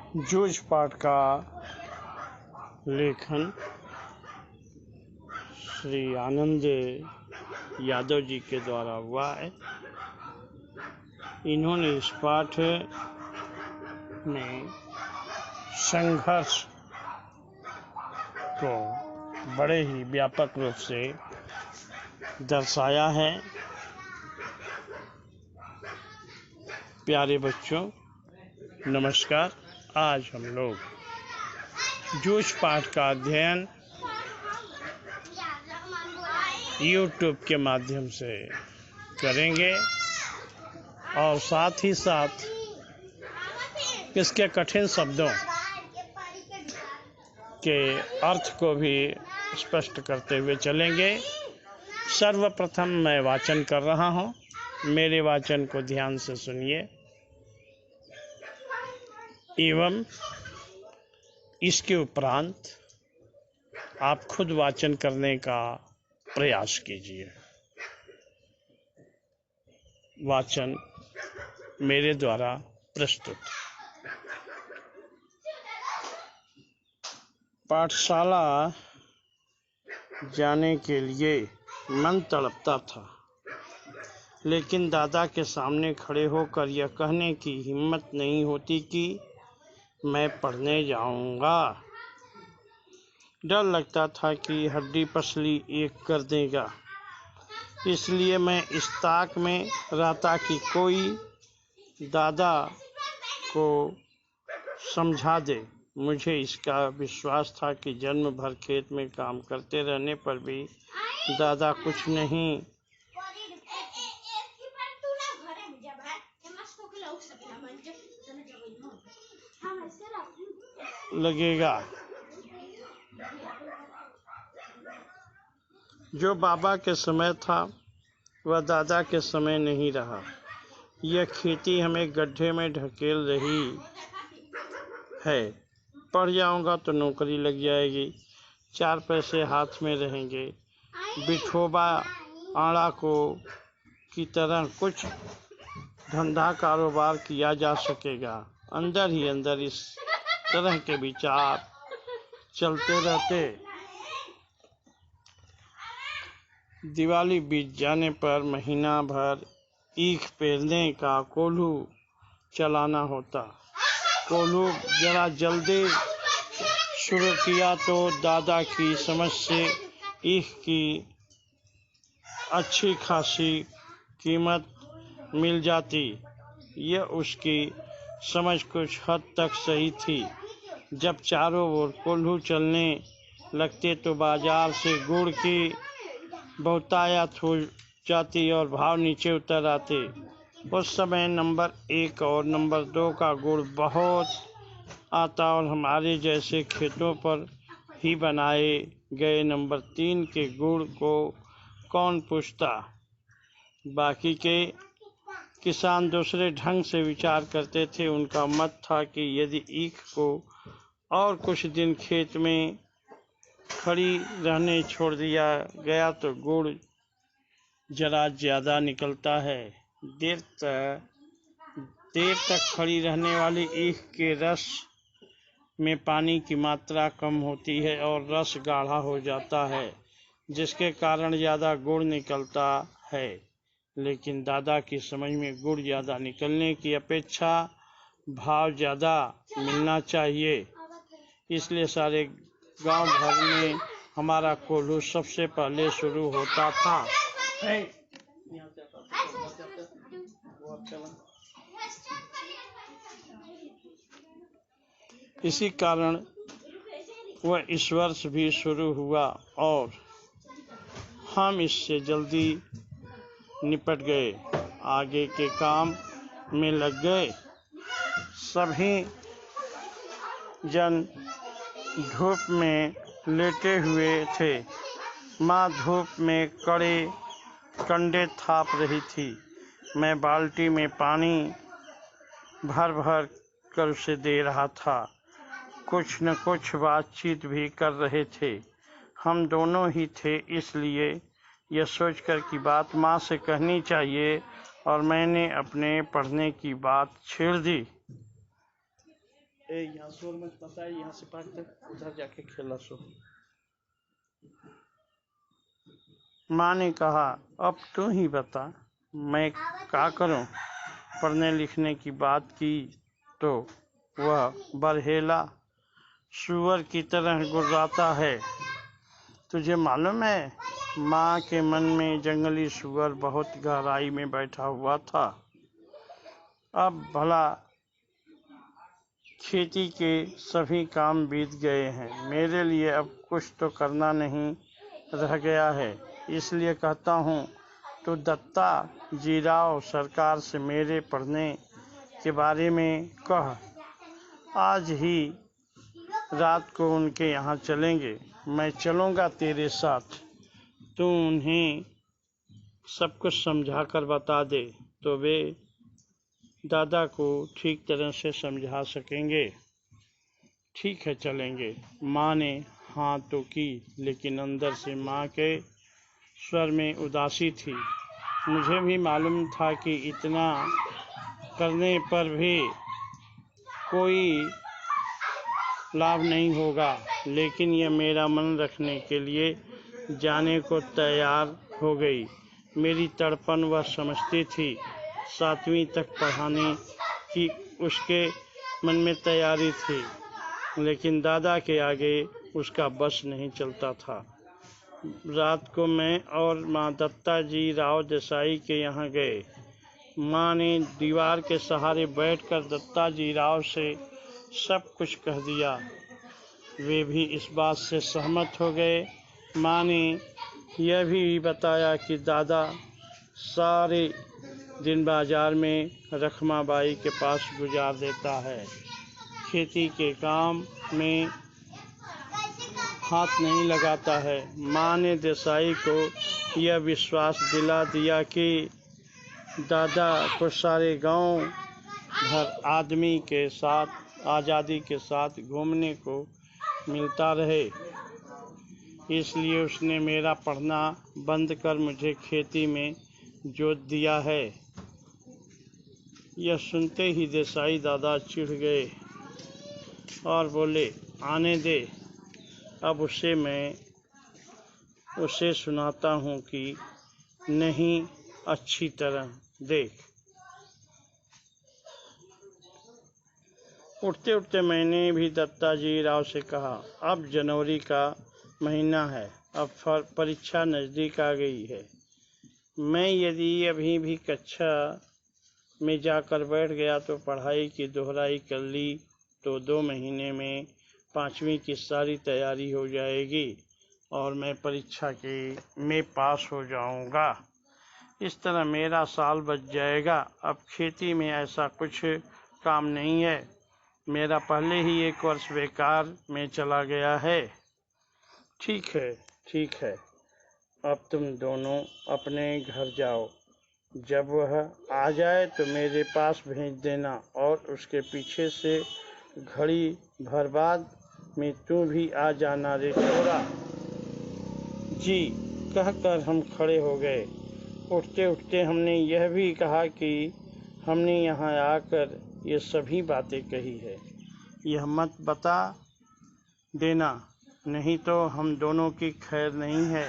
जूझ पाठ का लेखन श्री आनंद यादव जी के द्वारा हुआ है। इन्होंने इस पाठ में संघर्ष को बड़े ही व्यापक रूप से दर्शाया है। प्यारे बच्चों, नमस्कार। आज हम लोग जूझ पाठ का अध्ययन YouTube के माध्यम से करेंगे और साथ ही साथ इसके कठिन शब्दों के अर्थ को भी स्पष्ट करते हुए चलेंगे। सर्वप्रथम मैं वाचन कर रहा हूँ, मेरे वाचन को ध्यान से सुनिए एवं इसके उपरांत आप खुद वाचन करने का प्रयास कीजिए। वाचन मेरे द्वारा प्रस्तुत। पाठशाला जाने के लिए मन तड़पता था, लेकिन दादा के सामने खड़े होकर यह कहने की हिम्मत नहीं होती कि मैं पढ़ने जाऊंगा। डर लगता था कि हड्डी पसली एक कर देगा, इसलिए मैं इस ताक में रहता कि कोई दादा को समझा दे। मुझे इसका विश्वास था कि जन्म भर खेत में काम करते रहने पर भी दादा कुछ नहीं लगेगा। जो बाबा के समय था वह दादा के समय नहीं रहा। यह खेती हमें गड्ढे में ढकेल रही है। पढ़ जाऊंगा तो नौकरी लग जाएगी, 4 पैसे हाथ में रहेंगे, विठोबा आड़ा को की तरह कुछ धंधा कारोबार किया जा सकेगा। अंदर ही अंदर इस तरह के विचार चलते रहते। दिवाली बीत जाने पर महीना भर ईख पेरने का कोल्हू चलाना होता। कोल्हू जरा जल्दी शुरू किया तो दादा की समझ से ईख की अच्छी खासी कीमत मिल जाती। यह उसकी समझ कुछ हद तक सही थी। जब चारों ओर कोल्हू चलने लगते तो बाजार से गुड़ की बहुतायत हो जाती और भाव नीचे उतर आते। उस समय नंबर 1 और नंबर 2 का गुड़ बहुत आता और हमारे जैसे खेतों पर ही बनाए गए नंबर 3 के गुड़ को कौन पूछता। बाकी के किसान दूसरे ढंग से विचार करते थे। उनका मत था कि यदि ईख को और कुछ दिन खेत में खड़ी रहने छोड़ दिया गया तो गुड़ जरा ज़्यादा निकलता है। देर तक खड़ी रहने वाली ईख के रस में पानी की मात्रा कम होती है और रस गाढ़ा हो जाता है, जिसके कारण ज़्यादा गुड़ निकलता है। लेकिन दादा की समझ में गुड़ ज़्यादा निकलने की अपेक्षा भाव ज़्यादा मिलना चाहिए, इसलिए सारे गांव भर में हमारा कोल्हू सबसे पहले शुरू होता था। इसी कारण वह इस वर्ष भी शुरू हुआ और हम इससे जल्दी निपट गए, आगे के काम में लग गए। सभी जन धूप में लेटे हुए थे। माँ धूप में कड़े कंडे थाप रही थी। मैं बाल्टी में पानी भर भर कर उसे दे रहा था। कुछ न कुछ बातचीत भी कर रहे थे। हम दोनों ही थे, इसलिए यह सोचकर कि बात माँ से कहनी चाहिए और मैंने अपने पढ़ने की बात छेड़ दी। यहाँ शोर मत बताए, यहाँ से पार्क तक उधर जाके खेला सो। माँ ने कहा, अब तू ही बता, मैं क्या करूं? पढ़ने लिखने की बात की तो वह बरहेला सूअर की तरह गुर्राता है। तुझे मालूम है, माँ के मन में जंगली सूअर बहुत गहराई में बैठा हुआ था। अब भला खेती के सभी काम बीत गए हैं, मेरे लिए अब कुछ तो करना नहीं रह गया है। इसलिए कहता हूँ, तो दत्ता जीराव सरकार से मेरे पढ़ने के बारे में कह। आज ही रात को उनके यहाँ चलेंगे। मैं चलूँगा तेरे साथ। तू उन्हें सब कुछ समझा कर बता दे तो वे दादा को ठीक तरह से समझा सकेंगे। ठीक है, चलेंगे। माँ ने हाँ तो की, लेकिन अंदर से माँ के स्वर में उदासी थी। मुझे भी मालूम था कि इतना करने पर भी कोई लाभ नहीं होगा, लेकिन यह मेरा मन रखने के लिए जाने को तैयार हो गई। मेरी तड़पन वह समझती थी। 7वीं तक पढ़ाने की उसके मन में तैयारी थी, लेकिन दादा के आगे उसका बस नहीं चलता था। रात को मैं और माँ दत्ता जी राव देसाई के यहाँ गए। माँ ने दीवार के सहारे बैठकर दत्ता जी राव से सब कुछ कह दिया। वे भी इस बात से सहमत हो गए। माँ ने यह भी बताया कि दादा सारे दिन बाजार में रखमाबाई के पास गुजार देता है, खेती के काम में हाथ नहीं लगाता है। माँ ने देसाई को यह विश्वास दिला दिया कि दादा को सारे गांव भर आदमी के साथ आज़ादी के साथ घूमने को मिलता रहे। इसलिए उसने मेरा पढ़ना बंद कर मुझे खेती में जोत दिया है। यह सुनते ही देसाई दादा चिढ़ गए और बोले, आने दे, अब मैं उसे सुनाता हूँ कि नहीं, अच्छी तरह देख। उठते उठते मैंने भी दत्ता जी राव से कहा, अब जनवरी का महीना है, अब परीक्षा नज़दीक आ गई है। मैं यदि अभी भी कक्षा में जाकर बैठ गया तो पढ़ाई की दोहराई कर ली तो 2 महीने में 5वीं की सारी तैयारी हो जाएगी और मैं परीक्षा में पास हो जाऊंगा। इस तरह मेरा साल बच जाएगा। अब खेती में ऐसा कुछ काम नहीं है, मेरा पहले ही 1 वर्ष बेकार में चला गया है। ठीक है, ठीक है, अब तुम दोनों अपने घर जाओ। जब वह आ जाए तो मेरे पास भेज देना और उसके पीछे से घड़ी भर बाद में तू भी आ जाना रे छोरा। जी कहकर हम खड़े हो गए। उठते उठते हमने यह भी कहा कि हमने यहाँ आकर ये सभी बातें कही है, यह मत बता देना, नहीं तो हम दोनों की खैर नहीं है।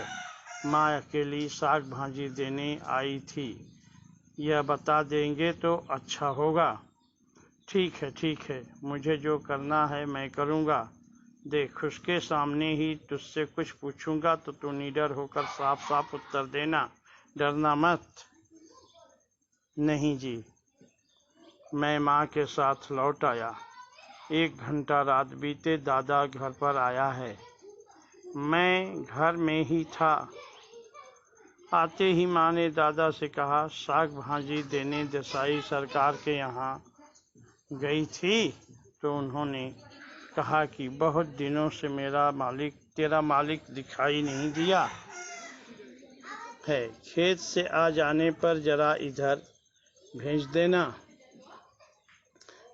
माँ अकेली साग भाजी देने आई थी, यह बता देंगे तो अच्छा होगा। ठीक है, ठीक है, मुझे जो करना है मैं करूँगा। देख, उसके सामने ही तुझसे कुछ पूछूंगा तो तू निडर होकर साफ साफ उत्तर देना, डरना मत। नहीं जी। मैं माँ के साथ लौट आया। 1 घंटा रात बीते दादा घर पर आया है। मैं घर में ही था। आते ही माँ ने दादा से कहा, साग भाजी देने देसाई सरकार के यहाँ गई थी तो उन्होंने कहा कि बहुत दिनों से तेरा मालिक दिखाई नहीं दिया है, खेत से आ जाने पर जरा इधर भेज देना।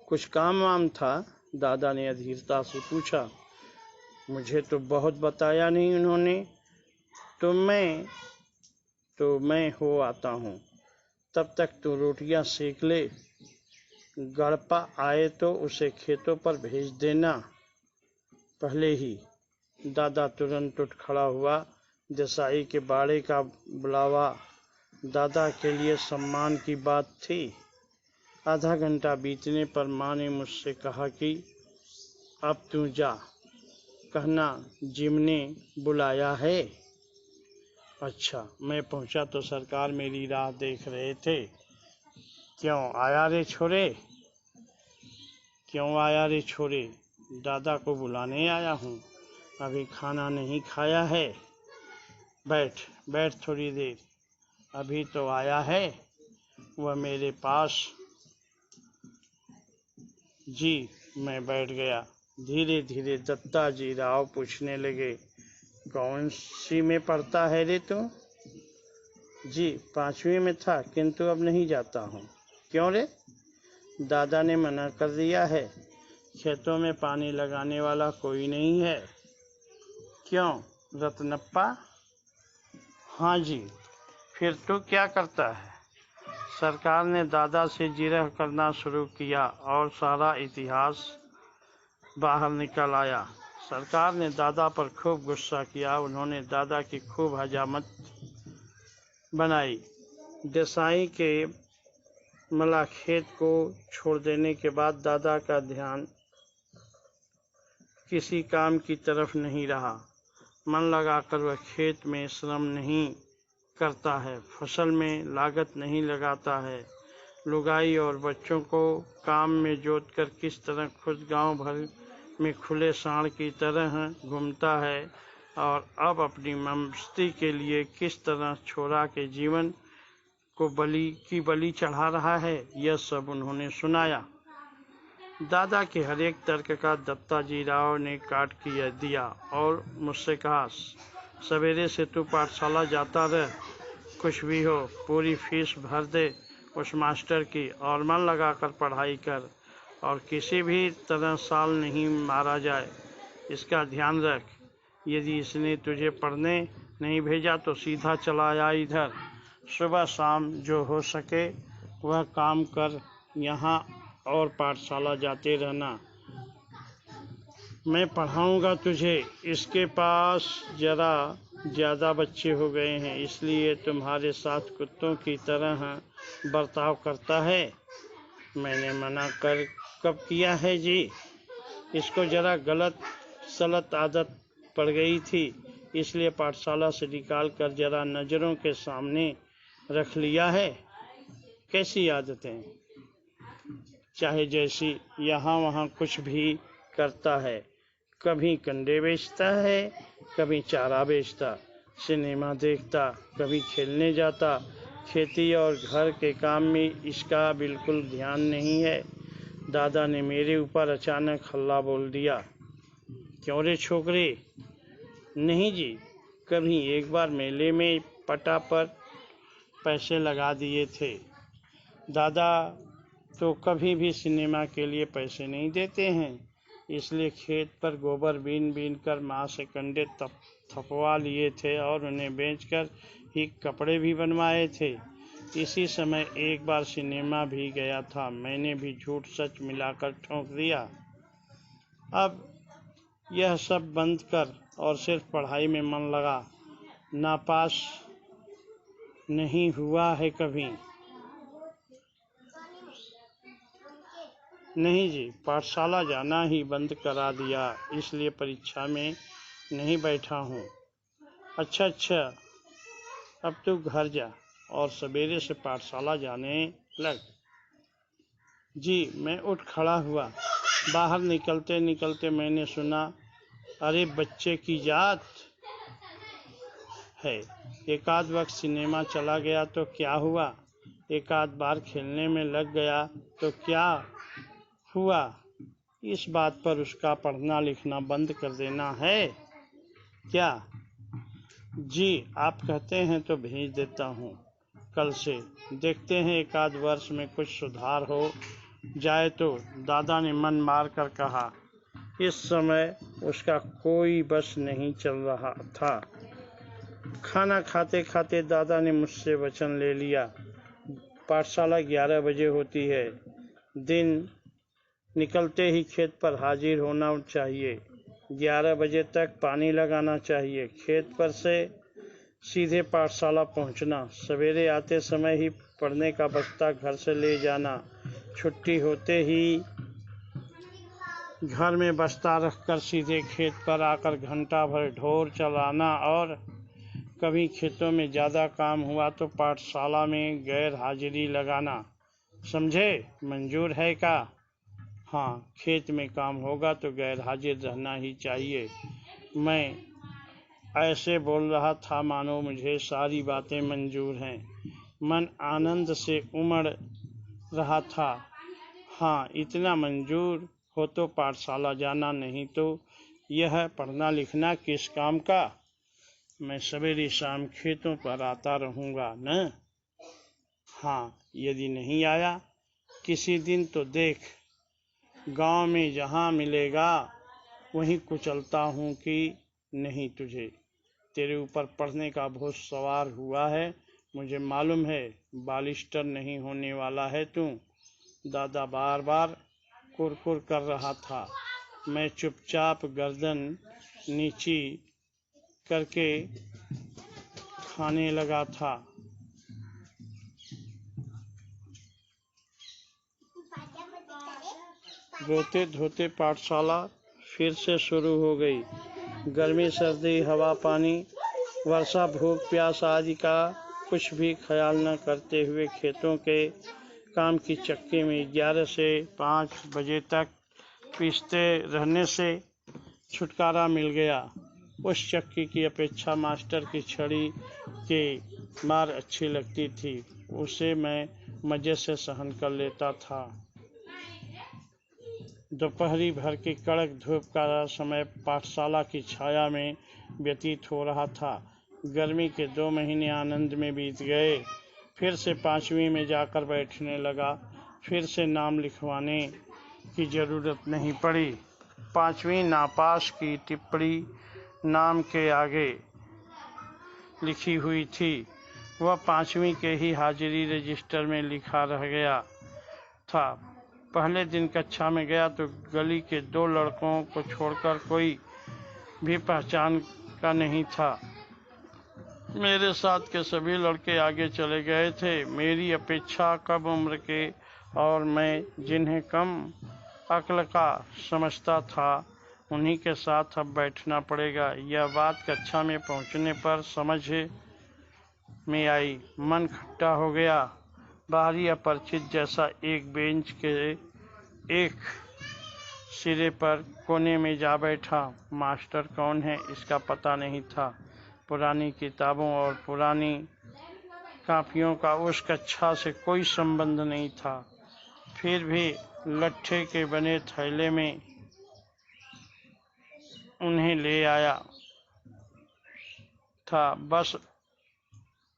कुछ काम वाम था? दादा ने अधीरता से पूछा। मुझे तो बहुत बताया नहीं उन्होंने। तो मैं हो आता हूँ, तब तक तो रोटियां सेक ले। गड़पा आए तो उसे खेतों पर भेज देना पहले ही। दादा तुरंत उठ खड़ा हुआ। देसाई के बाड़े का बुलावा दादा के लिए सम्मान की बात थी। आधा घंटा बीतने पर माँ ने मुझसे कहा कि अब तू जा, कहना जिम ने बुलाया है। अच्छा, मैं पहुंचा तो सरकार मेरी राह देख रहे थे। क्यों आया रे छोरे? क्यों आया रे छोरे? दादा को बुलाने आया हूँ, अभी खाना नहीं खाया है। बैठ बैठ थोड़ी देर, अभी तो आया है वह मेरे पास। जी, मैं बैठ गया। धीरे धीरे दत्ता जी राव पूछने लगे, कौन सी में पढ़ता है रे तू? जी, 5वीं में था, किंतु अब नहीं जाता हूँ। क्यों रे? दादा ने मना कर दिया है। खेतों में पानी लगाने वाला कोई नहीं है। क्यों रत्नप्पा? हाँ जी। फिर तू क्या करता है? सरकार ने दादा से जिरह करना शुरू किया और सारा इतिहास बाहर निकल आया। सरकार ने दादा पर खूब गुस्सा किया। उन्होंने दादा की खूब हजामत बनाई। देसाई के मलाखेत को छोड़ देने के बाद दादा का ध्यान किसी काम की तरफ नहीं रहा। मन लगाकर वह खेत में श्रम नहीं करता है, फसल में लागत नहीं लगाता है, लुगाई और बच्चों को काम में जोतकर किस तरह खुद गांव भर में खुले सांड की तरह घूमता है और अब अपनी मस्ती के लिए किस तरह छोरा के जीवन को बलि चढ़ा रहा है, यह सब उन्होंने सुनाया। दादा के हर एक तर्क का दत्ता जी राव ने काट दिया और मुझसे कहा, सवेरे से तू पाठशाला जाता रह, कुछ भी हो पूरी फीस भर दे उस मास्टर की और मन लगाकर पढ़ाई कर और किसी भी तरह साल नहीं मारा जाए, इसका ध्यान रख। यदि इसने तुझे पढ़ने नहीं भेजा तो सीधा चला आ इधर, सुबह शाम जो हो सके वह काम कर यहाँ और पाठशाला जाते रहना। मैं पढ़ाऊँगा तुझे। इसके पास जरा ज़्यादा बच्चे हो गए हैं, इसलिए तुम्हारे साथ कुत्तों की तरह बर्ताव करता है। मैंने मना कर कब किया है जी? इसको जरा गलत सलत आदत पड़ गई थी, इसलिए पाठशाला से निकाल कर जरा नज़रों के सामने रख लिया है। कैसी आदतें? चाहे जैसी, यहाँ वहाँ कुछ भी करता है। कभी कंडे बेचता है, कभी चारा बेचता, सिनेमा देखता, कभी खेलने जाता। खेती और घर के काम में इसका बिल्कुल ध्यान नहीं है। दादा ने मेरे ऊपर अचानक हल्ला बोल दिया। क्यों रे छोकरे? नहीं जी, कभी एक बार मेले में पटा पर पैसे लगा दिए थे। दादा तो कभी भी सिनेमा के लिए पैसे नहीं देते हैं, इसलिए खेत पर गोबर बीन बीन कर माँ से कंडे थपवा लिए थे और उन्हें बेचकर ही कपड़े भी बनवाए थे। इसी समय एक बार सिनेमा भी गया था, मैंने भी झूठ सच मिलाकर ठोक दिया। अब यह सब बंद कर और सिर्फ पढ़ाई में मन लगा। नापास नहीं हुआ है कभी? नहीं जी, पाठशाला जाना ही बंद करा दिया, इसलिए परीक्षा में नहीं बैठा हूँ। अच्छा, अब तू घर जा और सवेरे से पाठशाला जाने लग। जी, मैं उठ खड़ा हुआ। बाहर निकलते निकलते मैंने सुना, अरे बच्चे की जात है। एक आध वक्त सिनेमा चला गया तो क्या हुआ, एक आध बार खेलने में लग गया तो क्या हुआ? इस बात पर उसका पढ़ना लिखना बंद कर देना है क्या? जी, आप कहते हैं तो भेज देता हूँ कल से, देखते हैं एक आध वर्ष में कुछ सुधार हो जाए तो, दादा ने मन मार कर कहा। इस समय उसका कोई बस नहीं चल रहा था। खाना खाते खाते दादा ने मुझसे वचन ले लिया। पाठशाला 11 बजे होती है, दिन निकलते ही खेत पर हाजिर होना चाहिए। 11 बजे तक पानी लगाना चाहिए। खेत पर से सीधे पाठशाला पहुंचना। सवेरे आते समय ही पढ़ने का बस्ता घर से ले जाना। छुट्टी होते ही घर में बस्ता रखकर सीधे खेत पर आकर घंटा भर ढोर चलाना और कभी खेतों में ज़्यादा काम हुआ तो पाठशाला में गैर हाजिरी लगाना। समझे? मंजूर है का? हाँ, खेत में काम होगा तो गैर हाजिर रहना ही चाहिए। मैं ऐसे बोल रहा था मानो मुझे सारी बातें मंजूर हैं। मन आनंद से उमड़ रहा था। हाँ, इतना मंजूर हो तो पाठशाला जाना, नहीं तो यह पढ़ना लिखना किस काम का। मैं सवेरे शाम खेतों पर आता रहूँगा न। हाँ, यदि नहीं आया किसी दिन तो देख, गांव में जहाँ मिलेगा वहीं कुचलता हूँ कि नहीं तुझे। तेरे ऊपर पढ़ने का भूत सवार हुआ है, मुझे मालूम है। बालिस्टर नहीं होने वाला है तू। दादा बार बार कुरकुर कर रहा था। मैं चुपचाप गर्दन नीची करके खाने लगा था। रोते धोते पाठशाला फिर से शुरू हो गई। गर्मी सर्दी हवा पानी वर्षा भूख प्यास आदि का कुछ भी ख्याल न करते हुए खेतों के काम की चक्की में 11 से 5 बजे तक पीसते रहने से छुटकारा मिल गया। उस चक्की की अपेक्षा मास्टर की छड़ी के मार अच्छी लगती थी। उसे मैं मज़े से सहन कर लेता था। दोपहरी भर की कड़क धूप का समय पाठशाला की छाया में व्यतीत हो रहा था। गर्मी के 2 महीने आनंद में बीत गए। फिर से 5वीं में जाकर बैठने लगा। फिर से नाम लिखवाने की ज़रूरत नहीं पड़ी। 5वीं नापास की टिप्पणी नाम के आगे लिखी हुई थी। वह 5वीं के ही हाजिरी रजिस्टर में लिखा रह गया था। पहले दिन कक्षा में गया तो गली के 2 लड़कों को छोड़कर कोई भी पहचान का नहीं था। मेरे साथ के सभी लड़के आगे चले गए थे। मेरी अपेक्षा कम उम्र के और मैं जिन्हें कम अक्ल का समझता था उन्हीं के साथ अब बैठना पड़ेगा। यह बात कक्षा में पहुंचने पर समझ में आई। मन खट्टा हो गया। बाहरी अपरिचित जैसा एक बेंच के एक सिरे पर कोने में जा बैठा। मास्टर कौन है इसका पता नहीं था। पुरानी किताबों और पुरानी कापियों का उस कक्षा से कोई संबंध नहीं था। फिर भी लट्ठे के बने थैले में उन्हें ले आया था। बस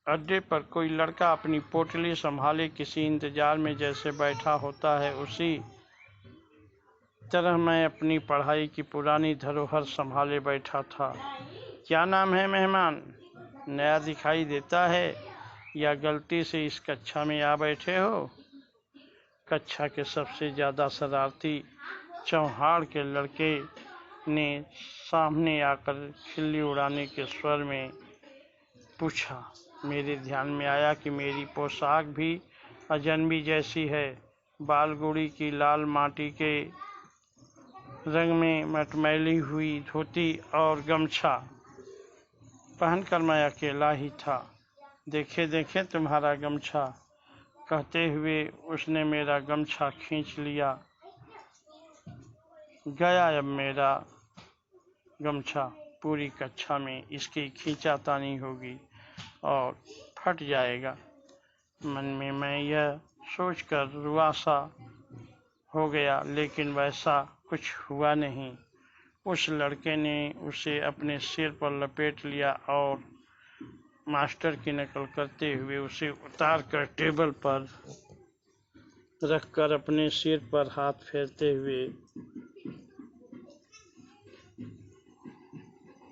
अड्डे पर कोई लड़का अपनी पोटली संभाले किसी इंतजार में जैसे बैठा होता है, उसी तरह मैं अपनी पढ़ाई की पुरानी धरोहर संभाले बैठा था। क्या नाम है मेहमान? नया दिखाई देता है या गलती से इस कक्षा में आ बैठे हो? कक्षा के सबसे ज़्यादा शरारती चौहाड़ के लड़के ने सामने आकर खिल्ली उड़ाने के स्वर में पूछा। मेरे ध्यान में आया कि मेरी पोशाक भी अजनबी जैसी है। बालगुड़ी की लाल माटी के रंग में मटमैली हुई धोती और गमछा पहनकर मैं अकेला ही था। देखे देखे तुम्हारा गमछा, कहते हुए उसने मेरा गमछा खींच लिया। गया अब मेरा गमछा। पूरी कक्षा में इसकी खींचातानी होगी और फट जाएगा। मन में मैं यह सोचकर रुआसा हो गया, लेकिन वैसा कुछ हुआ नहीं। उस लड़के ने उसे अपने सिर पर लपेट लिया और मास्टर की नकल करते हुए उसे उतार कर टेबल पर रखकर अपने सिर पर हाथ फेरते हुए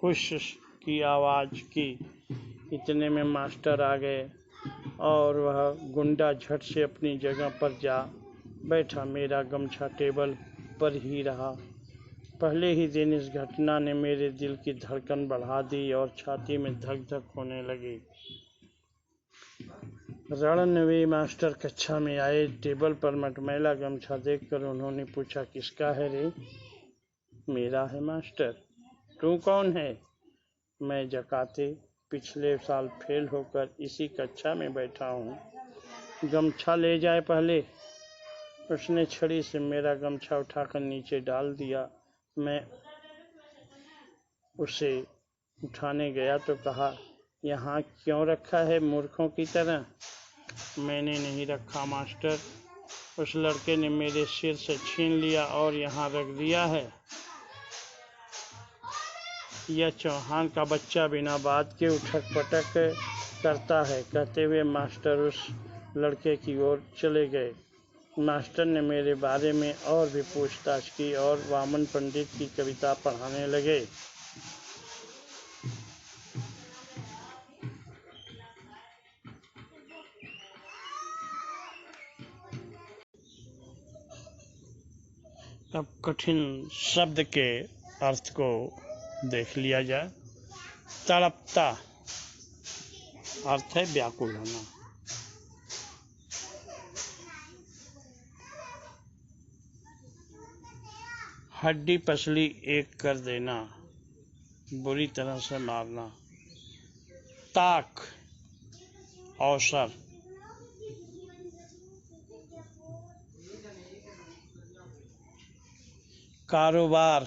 हुश की आवाज़ की। इतने में मास्टर आ गए और वह गुंडा झट से अपनी जगह पर जा बैठा। मेरा गमछा टेबल पर ही रहा। पहले ही दिन इस घटना ने मेरे दिल की धड़कन बढ़ा दी और छाती में धक धक होने लगी। रणनवे मास्टर कक्षा में आए। टेबल पर मटमैला गमछा देखकर उन्होंने पूछा, किसका है रे? मेरा है मास्टर। तू कौन है? मैं जकाते पिछले साल फेल होकर इसी कक्षा में बैठा हूँ। गमछा ले जाए पहले। उसने छड़ी से मेरा गमछा उठाकर नीचे डाल दिया। मैं उसे उठाने गया तो कहा, यहाँ क्यों रखा है मूर्खों की तरह? मैंने नहीं रखा मास्टर, उस लड़के ने मेरे सिर से छीन लिया और यहाँ रख दिया है। यह चौहान का बच्चा बिना बात के उठक पटक करता है, कहते हुए मास्टर उस लड़के की ओर चले गए। मास्टर ने मेरे बारे में और भी पूछताछ की और वामन पंडित की कविता पढ़ाने लगे। अब कठिन शब्द के अर्थ को देख लिया जाए। तड़पता अर्थ है व्याकुल होना। हड्डी पसली एक कर देना, बुरी तरह से मारना। ताक अवसर, कारोबार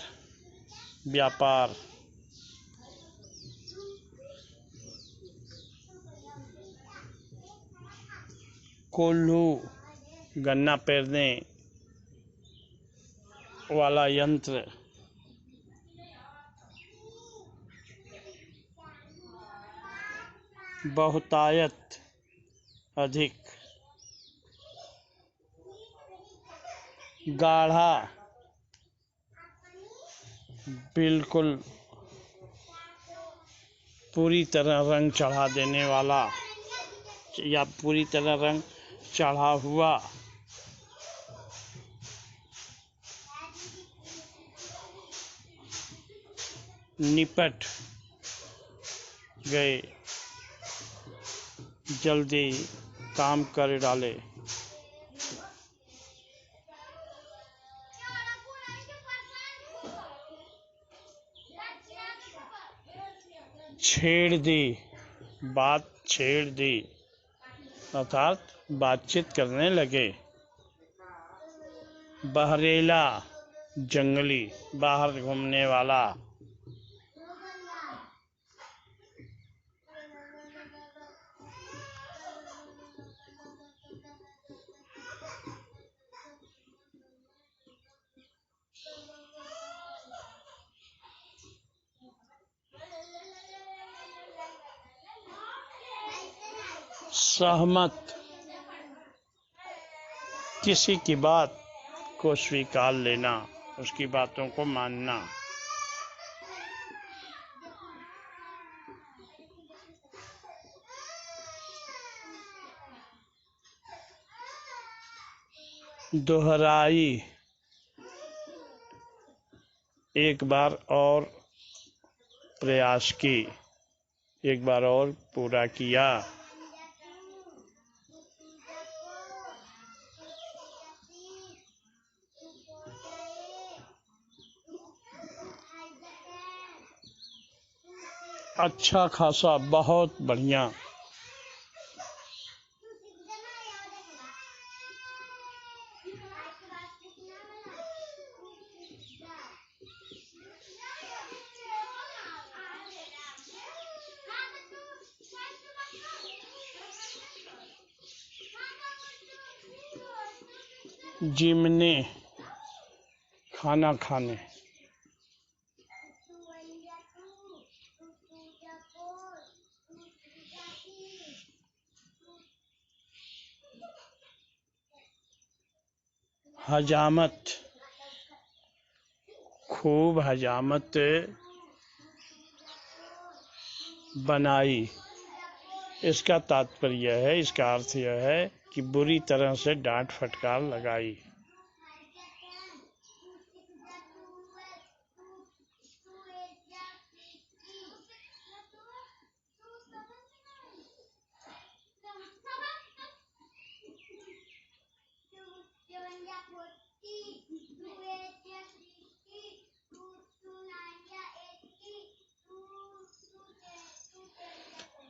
व्यापार। कोल्हू गन्ना पेरने वाला यंत्र। बहुतायत अधिक। गाढ़ा बिल्कुल पूरी तरह रंग चढ़ा देने वाला या पूरी तरह रंग चढ़ा हुआ। निपट गए, जल्दी काम कर डाले। छेड़ दी, बात छेड़ दी अर्थात बातचीत करने लगे। बहरेला जंगली, बाहर घूमने वाला। सहमत, किसी की बात को स्वीकार लेना, उसकी बातों को मानना। दोहराई, एक बार और प्रयास की, एक बार और पूरा किया। अच्छा खासा, बहुत बढ़िया। जिमने, खाना खाने। हजामत, खूब हजामत बनाई। इसका तात्पर्य है, इसका अर्थ यह है कि बुरी तरह से डांट फटकार लगाई।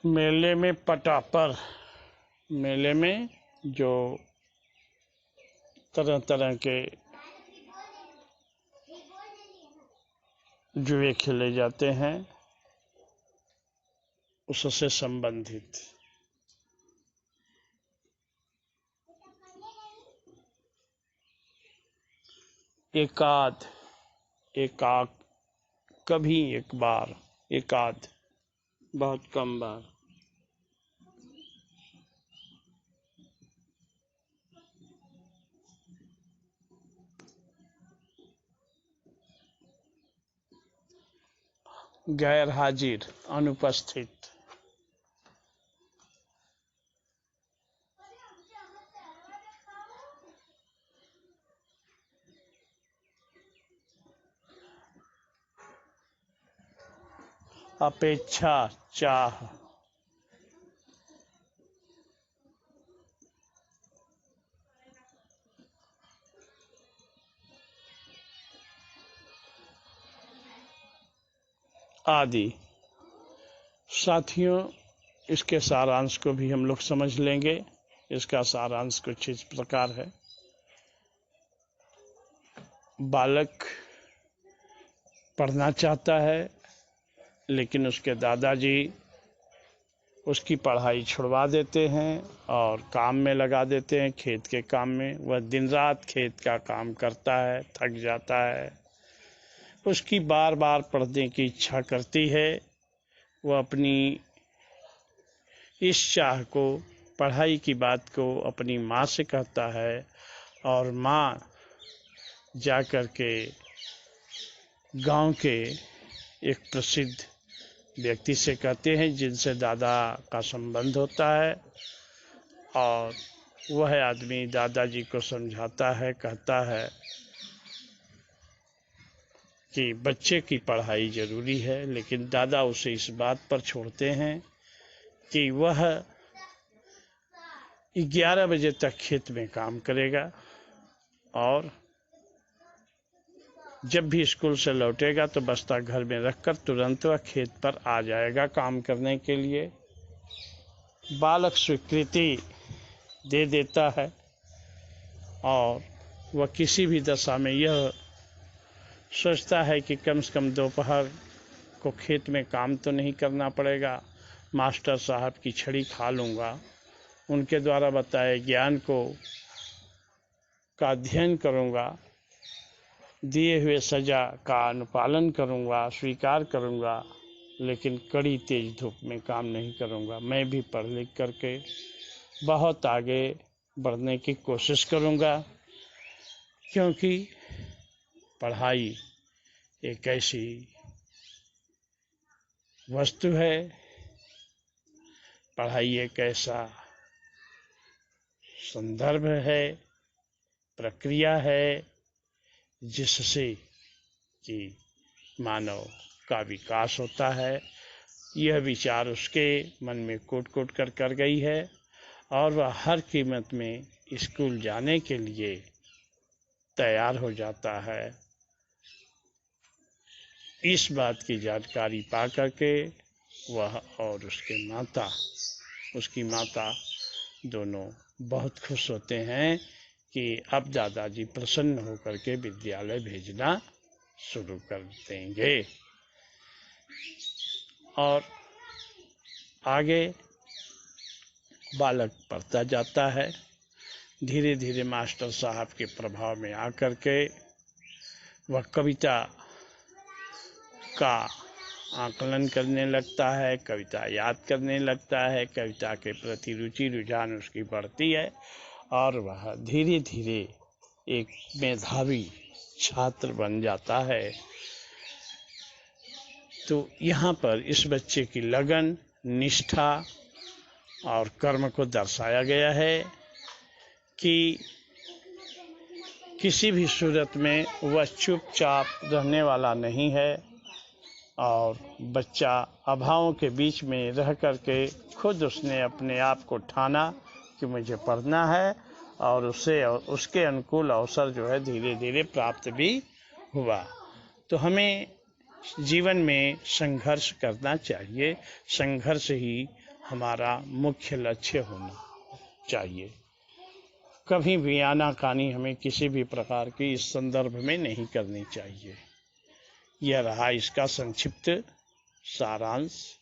मेले में पटापर, मेले में जो तरह तरह के जुए खेले जाते हैं उससे संबंधित। एकाध, एकाक, कभी एक बार, एकाध, बहुत कम बार। गैर हाजिर, अनुपस्थित। अपेक्षा, चाह। आदि। साथियों, इसके सारांश को भी हम लोग समझ लेंगे। इसका सारांश कुछ इस प्रकार है। बालक पढ़ना चाहता है, लेकिन उसके दादाजी उसकी पढ़ाई छुड़वा देते हैं और काम में लगा देते हैं, खेत के काम में। वह दिन रात खेत का काम करता है, थक जाता है। उसकी बार बार पढ़ने की इच्छा करती है। वह अपनी इस चाह को, पढ़ाई की बात को अपनी माँ से कहता है और माँ जा कर के गांव के एक प्रसिद्ध व्यक्ति से कहते हैं जिनसे दादा का संबंध होता है, और वह आदमी दादाजी को समझाता है, कहता है कि बच्चे की पढ़ाई ज़रूरी है। लेकिन दादा उसे इस बात पर छोड़ते हैं कि वह 11 बजे तक खेत में काम करेगा और जब भी स्कूल से लौटेगा तो बस्ता घर में रखकर तुरंत वह खेत पर आ जाएगा काम करने के लिए। बालक स्वीकृति दे देता है और वह किसी भी दशा में यह सोचता है कि कम से कम दोपहर को खेत में काम तो नहीं करना पड़ेगा, मास्टर साहब की छड़ी खा लूँगा, उनके द्वारा बताए ज्ञान का अध्ययन करूँगा, दिए हुए सज़ा का अनुपालन करूँगा, स्वीकार करूँगा, लेकिन कड़ी तेज धूप में काम नहीं करूँगा। मैं भी पढ़ लिख करके बहुत आगे बढ़ने की कोशिश करूँगा, क्योंकि पढ़ाई एक ऐसी वस्तु है, पढ़ाई एक ऐसा संदर्भ है, प्रक्रिया है, जिससे कि मानव का विकास होता है। यह विचार उसके मन में कोट कर गई है और वह हर कीमत में स्कूल जाने के लिए तैयार हो जाता है। इस बात की जानकारी पा करके वह और उसकी माता दोनों बहुत खुश होते हैं कि अब दादाजी प्रसन्न होकर के विद्यालय भेजना शुरू कर देंगे। और आगे बालक पढ़ता जाता है। धीरे धीरे मास्टर साहब के प्रभाव में आकर के वह कविता का आकलन करने लगता है, कविता याद करने लगता है, कविता के प्रति रुचि रुझान उसकी बढ़ती है और वह धीरे धीरे एक मेधावी छात्र बन जाता है। तो यहाँ पर इस बच्चे की लगन, निष्ठा और कर्म को दर्शाया गया है कि किसी भी सूरत में वह चुपचाप रहने वाला नहीं है और बच्चा अभावों के बीच में रह कर के खुद उसने अपने आप को ठाना कि मुझे पढ़ना है और उसे और उसके अनुकूल अवसर जो है धीरे धीरे प्राप्त भी हुआ। तो हमें जीवन में संघर्ष करना चाहिए, संघर्ष ही हमारा मुख्य लक्ष्य होना चाहिए। कभी भी आनाकानी हमें किसी भी प्रकार की इस संदर्भ में नहीं करनी चाहिए। यह रहा इसका संक्षिप्त सारांश।